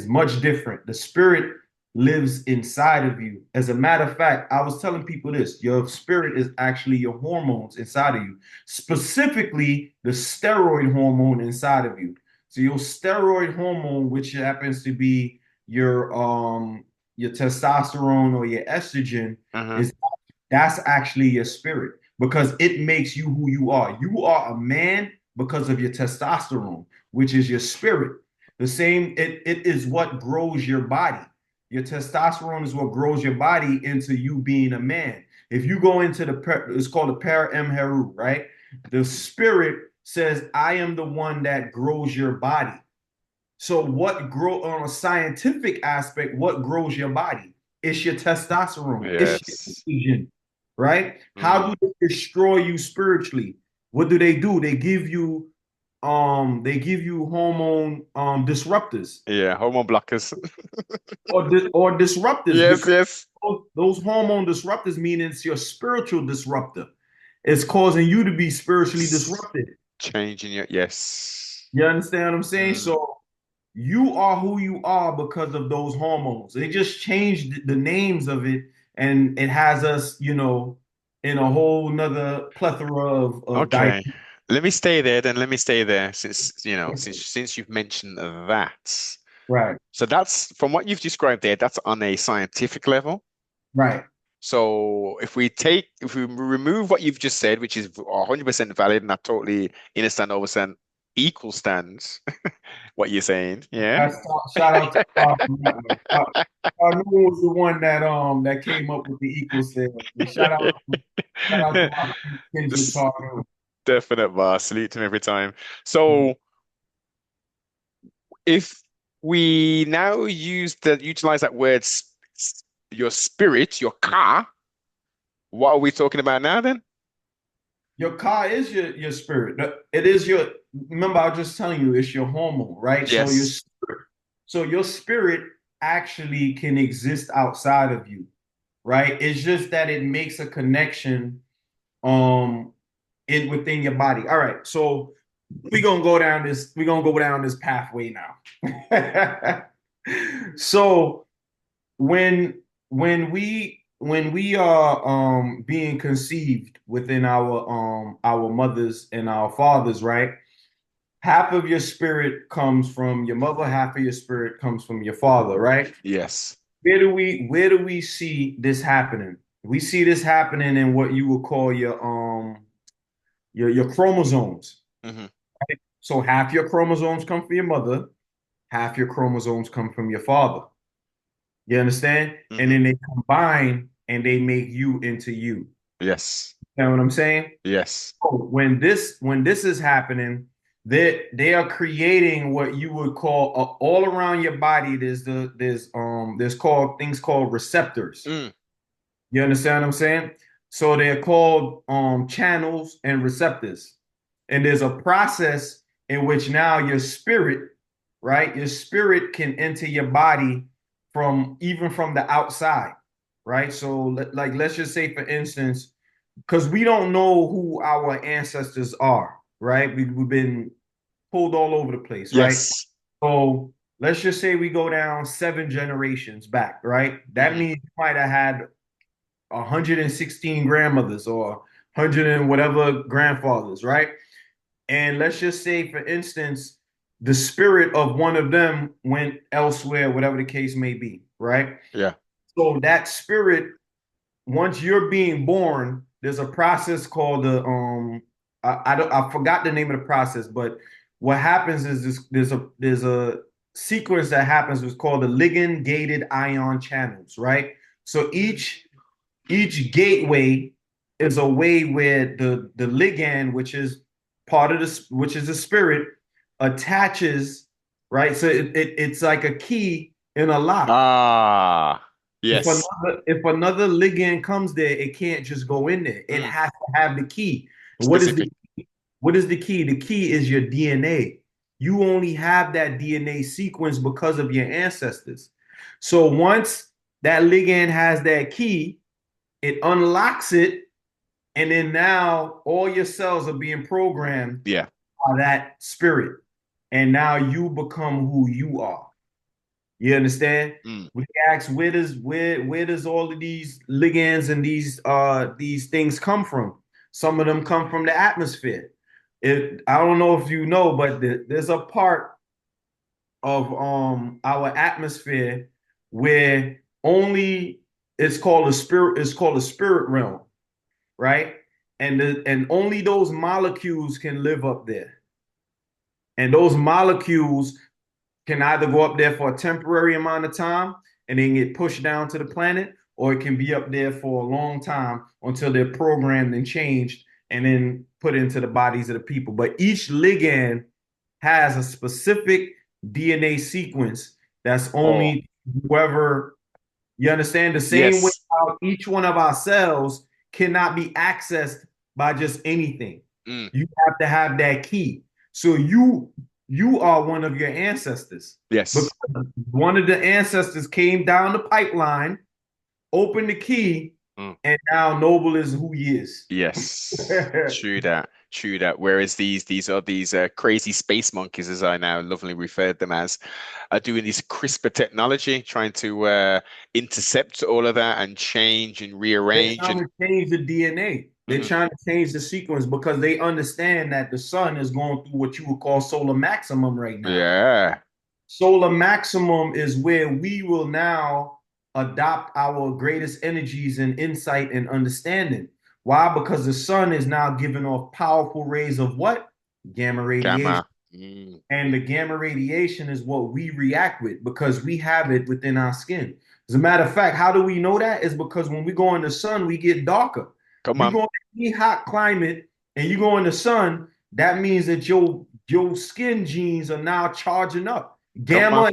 much different. The spirit lives inside of you. As a matter of fact, I was telling people this: your spirit is actually your hormones inside of you, specifically the steroid hormone inside of you. So your steroid hormone, which happens to be your testosterone or your estrogen, Uh-huh. is that's actually your spirit because it makes you who you are. You are a man because of your testosterone, which is your spirit. The same, it is what grows your body. Your testosterone is what grows your body into you being a man. If you go into it's called the para-emheru, right? The spirit says, I am the one that grows your body. So what grow on a scientific aspect, what grows your body? It's your testosterone. It's your Yes. estrogen, right? How Mm. do they destroy you spiritually? What do? They give you hormone disruptors Yeah, hormone blockers. or disruptors Yes, because yes. those hormone disruptors mean it's your spiritual disruptor. It's causing you to be spiritually S- disrupted. Changing your yes. You understand what I'm saying? Mm. So you are who you are because of those hormones. They just changed the names of it, and it has us, in a whole nother plethora of Okay. Let me stay there then. Let me stay there since, since you've mentioned that. right, So that's from what you've described there, that's on a scientific level. right. So if we remove what you've just said, which is 100% valid, and I totally understand, overstand, equal stands what you're saying, yeah? That's shout out to Star on that one. Star Newell was the one that came up with the equal sales. And shout out to my Kendrick This Star. definite bar, salute to him every time. So if we now utilize that word, your spirit, your car, what are we talking about now then? Your car is your spirit. It is your. Remember, I was just telling you, it's your hormone, right? Yes. So your spirit actually can exist outside of you, right? It's just that it makes a connection um in within your body. All right, so we're gonna go down this pathway now. So when we are being conceived within our mothers and our fathers, right? Half of your spirit comes from your mother, half of your spirit comes from your father, right? Yes. Where do we see this happening? We see this happening in what you would call your chromosomes. Hmm. So half your chromosomes come from your mother, half your chromosomes come from your father. You understand? And Hmm. then they combine and they make you into you. Yes. You know what I'm saying? Yes. So when this is happening, they are creating what you would call all around your body. There's called things called receptors. Mm. You understand what I'm saying? So they're called channels and receptors. And there's a process in which now your spirit, right? Your spirit can enter your body from even from the outside, right? So like let's just say for instance, because we don't know who our ancestors are, right? We've been pulled all over the place, right? Yes. So let's just say we go down 7 generations back, right? That Mhm. means you might have had 116 grandmothers or 100 and whatever grandfathers, right? And let's just say, for instance, the spirit of one of them went elsewhere, whatever the case may be, right? Yeah. So that spirit, once you're being born, there's a process called the I forgot the name of the process, but what happens is there's a sequence that happens what's called the ligand gated ion channels, right? So each gateway is a way where the ligand, which is part of this, which is the spirit, attaches, right? So it's like a key in a lock. Ah, If yes. another ligand comes there, it can't just go in there. It Mm, has to have the key. And specific. what is the key? The key is your DNA. You only have that DNA sequence because of your ancestors. So once that ligand has that key, it unlocks it, and then now all your cells are being programmed Yeah. by that spirit. And now you become who you are. You understand? Mm, We ask where does all of these ligands and these things come from? Some of them come from the atmosphere. I don't know if you know, but there's a part of our atmosphere where only it's called a spirit realm, right? And only those molecules can live up there. And those molecules can either go up there for a temporary amount of time and then get pushed down to the planet, or it can be up there for a long time until they're programmed and changed and then put into the bodies of the people. But each ligand has a specific DNA sequence that's oh, only whoever, you understand, the same way yes. how each one of our cells cannot be accessed by just anything. Mm, You have to have that key. So you are one of your ancestors. Because yes. one of the ancestors came down the pipeline, opened the key, Mm, and now Noble is who he is. yes. True that. True that. Whereas these crazy space monkeys, as I now lovingly referred them as, are doing this CRISPR technology, trying to intercept all of that and change and They're rearrange trying and to change the DNA. They're mhm. trying to change the sequence because they understand that the sun is going through what you would call solar maximum right now. Yeah. Solar maximum is where we will now adopt our greatest energies and insight and understanding. Why? Because the sun is now giving off powerful rays of what? Gamma radiation. Gamma. Mm, And the gamma radiation is what we react with because we have it within our skin. As a matter of fact, how do we know that? Is because when we go in the sun, we get darker. come You on. go in any hot climate and you go in the sun, that means that your skin genes are now charging up. Come on.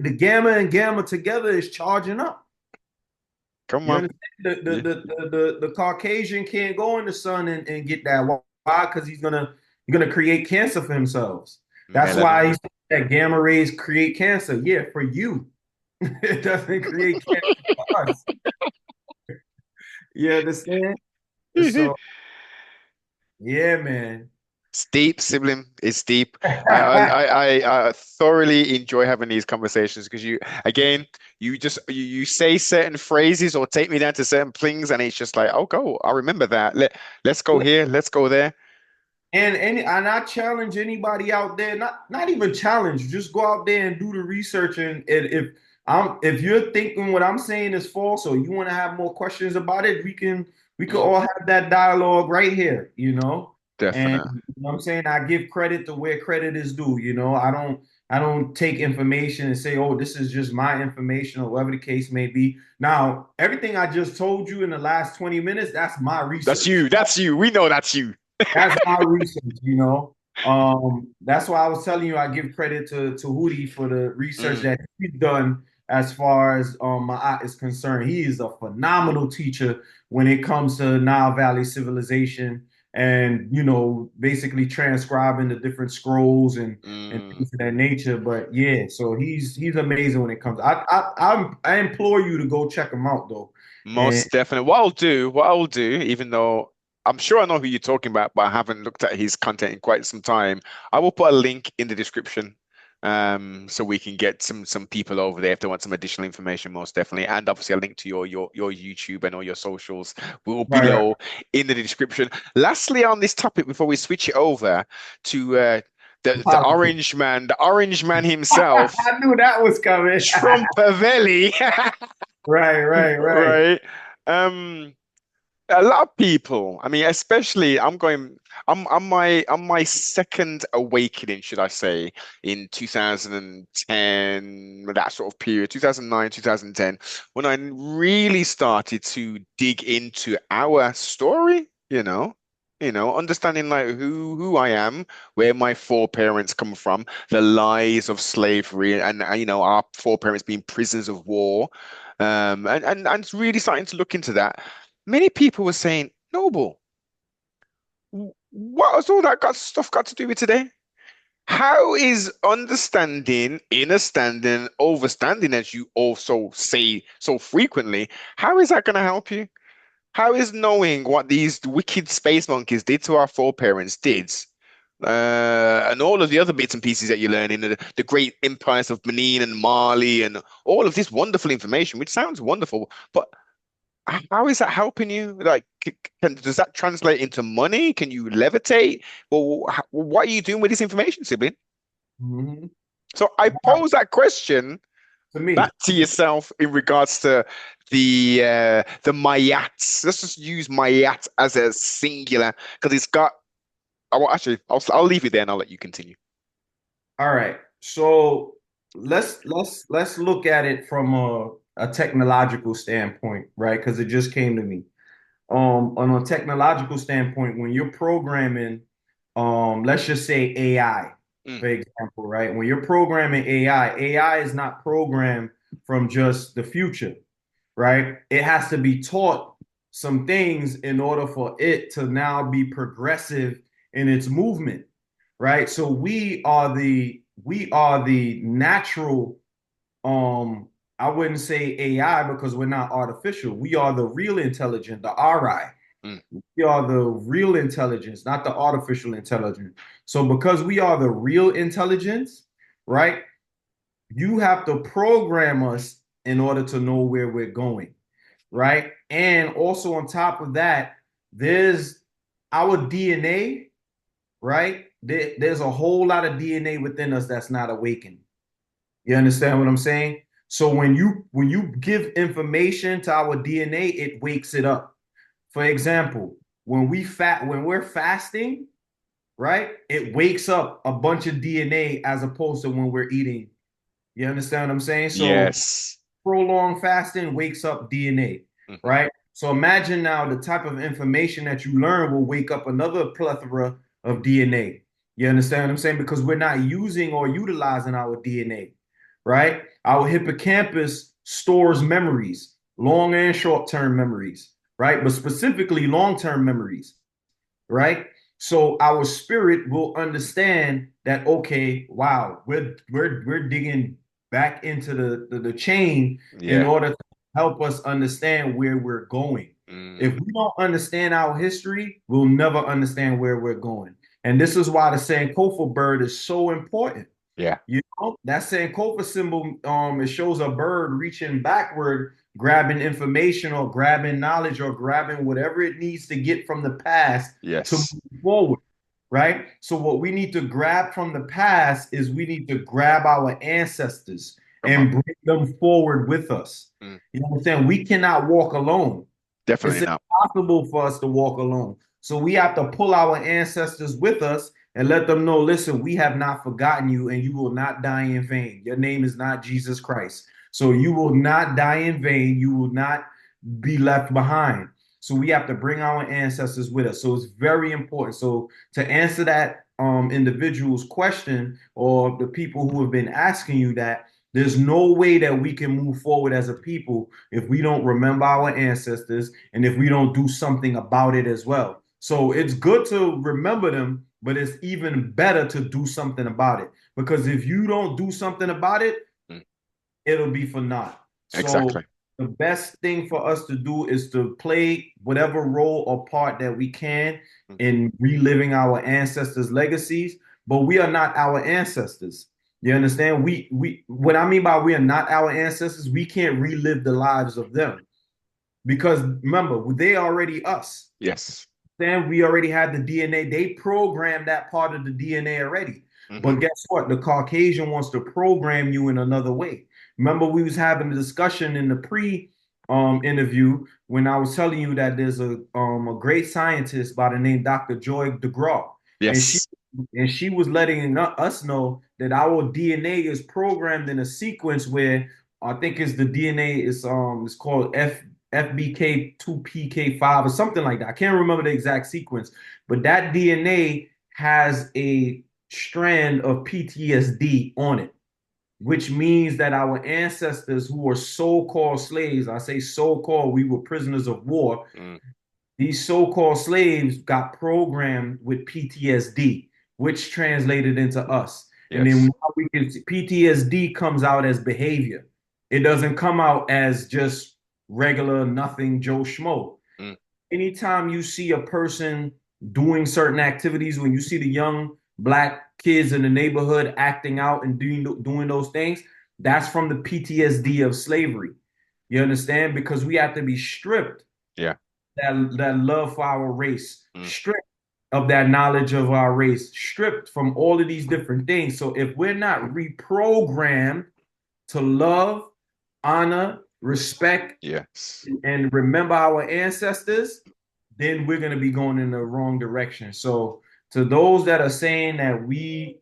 The gamma and gamma together is charging up. Come You on. understand? Yeah. The Caucasian can't go in the sun and get that. Why? Because he's gonna create cancer for himself. That's Melanin. why he's that gamma rays create cancer. Yeah, for you. It doesn't create cancer for us. You understand? So yeah, man. It's deep, sibling. It's deep. I thoroughly enjoy having these conversations because again, you say certain phrases or take me down to certain things, and it's just like, oh, go, I remember that. Let's go here, let's go there. And I challenge anybody out there, not even challenge, just go out there and do the research. And if you're thinking what I'm saying is false or you want to have more questions about it, we can Mm, all have that dialogue right here, you know. And definite. you know what I'm saying, I give credit to where credit is due, you know. I don't take information and say, oh, this is just my information or whatever the case may be. Now, everything I just told you in the last 20 minutes, that's my That's research. you. That's you. We know that's you. That's my research, you know. That's why I was telling you I give credit to Hootie for the research Mm, that he's done as far as Maat is concerned. He is a phenomenal teacher when it comes to Nile Valley civilization and basically transcribing the different scrolls and mm. things of that nature. But yeah, so he's amazing when it comes. I implore you to go check him out though. And Most definitely. What I'll do, even though I'm sure I know who you're talking about, but I haven't looked at his content in quite some time. I will put a link in the description, so we can get some people over there if they want some additional information, most definitely. And obviously a link to your YouTube and all your socials will Right, right. below in the description. Lastly, on this topic, before we switch it over to Politics. the orange man himself, I knew that was coming. Trumpavelli, Right, right, right. right? Um, a lot of people, I mean, especially I'm on my second awakening, should I say, in 2010, that sort of period, 2009, 2010, when I really started to dig into our story, understanding like who I am, where my foreparents come from, the lies of slavery, and our foreparents being prisoners of war, and really starting to look into that. Many people were saying, Noble, what has all that stuff got to do with today? How is understanding, understanding, overstanding, as you also say so frequently, how is that going to help you? How is knowing what these wicked space monkeys did to our foreparents did, and all of the other bits and pieces that you learn in the great empires of Benin and Mali and all of this wonderful information, which sounds wonderful, but how is that helping you? Like, does that translate into money? Can you levitate? Well, what are you doing with this information, sibling? Mhm. So I pose that question To back me. to yourself in regards to the Mayats. Let's just use Mayat as a singular because it's got. Actually, I'll leave it there and I'll let you continue. All right. So let's look at it from a technological standpoint, right? Because it just came to me. On a technological standpoint, when you're programming, let's just say AI, Mm, for example, right? When you're programming AI, AI is not programmed from just the future, right? It has to be taught some things in order for it to now be progressive in its movement, right? So we are the natural, I wouldn't say AI because we're not artificial. We are the real intelligent, the RI. mm, We are the real intelligence, not the artificial intelligence. So because we are the real intelligence, right? You have to program us in order to know where we're going, right? And also on top of that, there's our DNA, right? There's a whole lot of DNA within us that's not awakened. You understand what I'm saying? So when you give information to our DNA, it wakes it up. For example, when we're fasting, right? It wakes up a bunch of DNA as opposed to when we're eating. You understand what I'm saying? So yes. prolonged fasting wakes up DNA, Hmm. right? So imagine now the type of information that you learn will wake up another plethora of DNA. You understand what I'm saying? Because we're not using or utilizing our DNA, right? Our hippocampus stores memories, long and short term memories, right? But specifically long term memories, right? So our spirit will understand that, okay, wow, we're digging back into the chain in Yeah. order to help us understand where we're going. If Mm, we don't understand our history, we'll never understand where we're going. And this is why the Sankofa bird is so important. yeah. You know, that Sankofa symbol, it shows a bird reaching backward, grabbing information or grabbing knowledge or grabbing whatever it needs to get from the past to Yes. move forward, right? So what we need to grab from the past is we need to grab our ancestors Come on. and bring them forward with us. Mm, You know what I'm saying? We cannot walk alone. definitely It's not. impossible for us to walk alone. So we have to pull our ancestors with us and let them know, listen, we have not forgotten you and you will not die in vain. Your name is not Jesus Christ. So you will not die in vain. You will not be left behind. So we have to bring our ancestors with us. So it's very important. So to answer that individual's question or the people who have been asking you that, there's no way that we can move forward as a people if we don't remember our ancestors and if we don't do something about it as well. So it's good to remember them, but it's even better to do something about it. Because if you don't do something about it, Mm, it'll be for naught. So exactly. the best thing for us to do is to play whatever role or part that we can Mhm. in reliving our ancestors' legacies, but we are not our ancestors. You understand? We what I mean by we are not our ancestors, we can't relive the lives of them because remember, they already us. Yes. Then we already had the DNA. They programmed that part of the DNA already. But Hmm. guess what? The Caucasian wants to program you in another way. Remember, we was having a discussion in the pre interview when I was telling you that there's a great scientist by the name Dr. Joy DeGraw, and she Yes. and she was letting us know that our DNA is programmed in a sequence where I think it's the DNA is it's called FBK2PK5 or something like that. I can't remember the exact sequence, but that DNA has a strand of PTSD on it, which means that our ancestors who were so-called slaves, I say so-called, we were prisoners of war, Mm. these so-called slaves got programmed with PTSD, which translated into us. And then Yes. we can see PTSD comes out as behavior. It doesn't come out as just regular nothing Joe Schmo. Mm. Anytime you see a person doing certain activities, when you see the young black kids in the neighborhood acting out and doing those things, that's from the PTSD of slavery. You understand? Because we have to be stripped Yeah. that love for our race, Mm. stripped of that knowledge of our race, stripped from all of these different things. So if we're not reprogrammed to love, honor, respect, Yes. and remember our ancestors, then we're going to be going in the wrong direction. So to those that are saying that we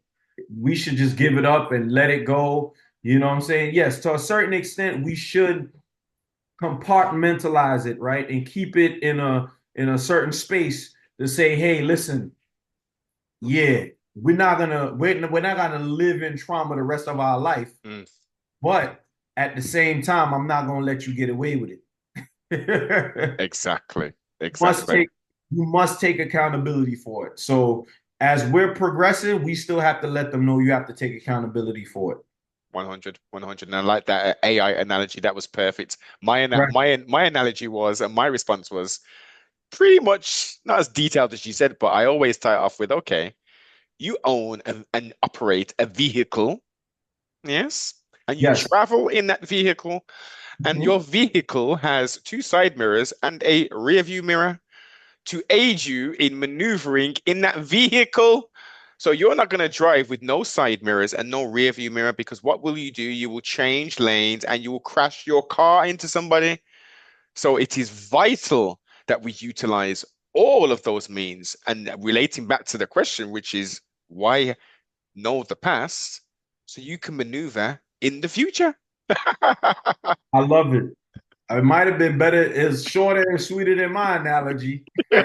should just give it up and let it go, you know what I'm saying? Yes, to a certain extent we should compartmentalize it, right? And keep it in a certain space to say, hey, listen, yeah, we're not gonna live in trauma the rest of our life, Mm. but at the same time, I'm not gonna let you get away with it. Exactly. must Exactly. take you must take accountability for it. So as we're progressing, we still have to let them know you have to take accountability for it. 100, 100. And I like that AI analogy. That was perfect. Right. My analogy was, and my response was pretty much not as detailed as you said, but I always tie it off with, okay, you own and operate a vehicle, yes, and you Yes. travel in that vehicle, and Mhm. your vehicle has two side mirrors and a rear view mirror to aid you in maneuvering in that vehicle. So you're not going to drive with no side mirrors and no rear view mirror because what will you do? You will change lanes and you will crash your car into somebody. So it is vital that we utilize all of those means. And relating back to the question, which is why know the past so you can maneuver in the future? I love it. It might have been better. It's shorter and sweeter than my analogy. No,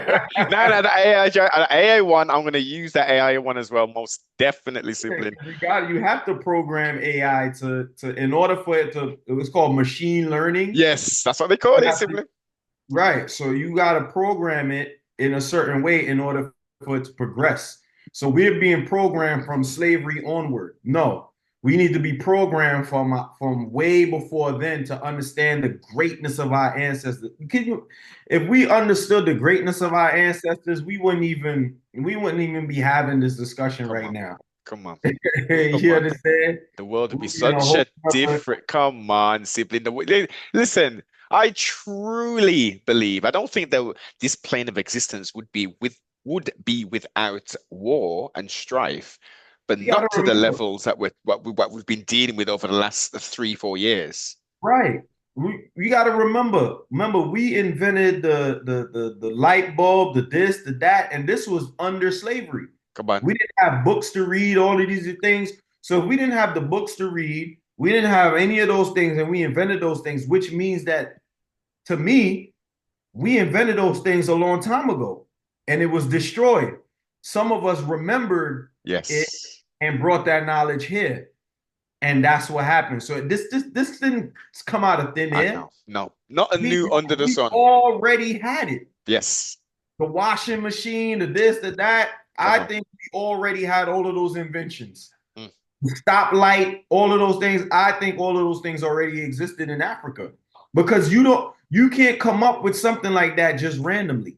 no, the AI one, I'm going to use that AI one as well, most definitely, sibling. You have to program AI to in order for it to it was called machine learning. Yes, that's what they call You it, have to- sibling. right. So you got to program it in a certain way in order for it to progress. So we're being programmed from slavery onward. No, we need to be programmed from way before then to understand the greatness of our ancestors. If we understood the greatness of our ancestors, we wouldn't even be having this discussion Come right on, now. come on, come You on. understand? The world would be We're in a such whole a different. Come on, sibling. Listen, I truly believe. I don't think that this plane of existence would be without war and strife, but you gotta not to the remember, levels that what we've been dealing with over the last 3, 4 years. right? We gotta remember. Remember, we invented the light bulb, the this, the that, and this was under slavery. Come on. We didn't have books to read, all of these things. So if we didn't have the books to read, we didn't have any of those things, and we invented those things, which means that to me, we invented those things a long time ago, and it was destroyed. Some of us remembered it Yes, and brought that knowledge here. And that's what happened. So this didn't come out of thin I air. know. No, not a We new under the we sun. already had it. Yes, The washing machine, the this, the that. come I on. think we already had all of those inventions. Mm. The stoplight, all of those things. I think all of those things already existed in Africa. because you can't come up with something like that just randomly.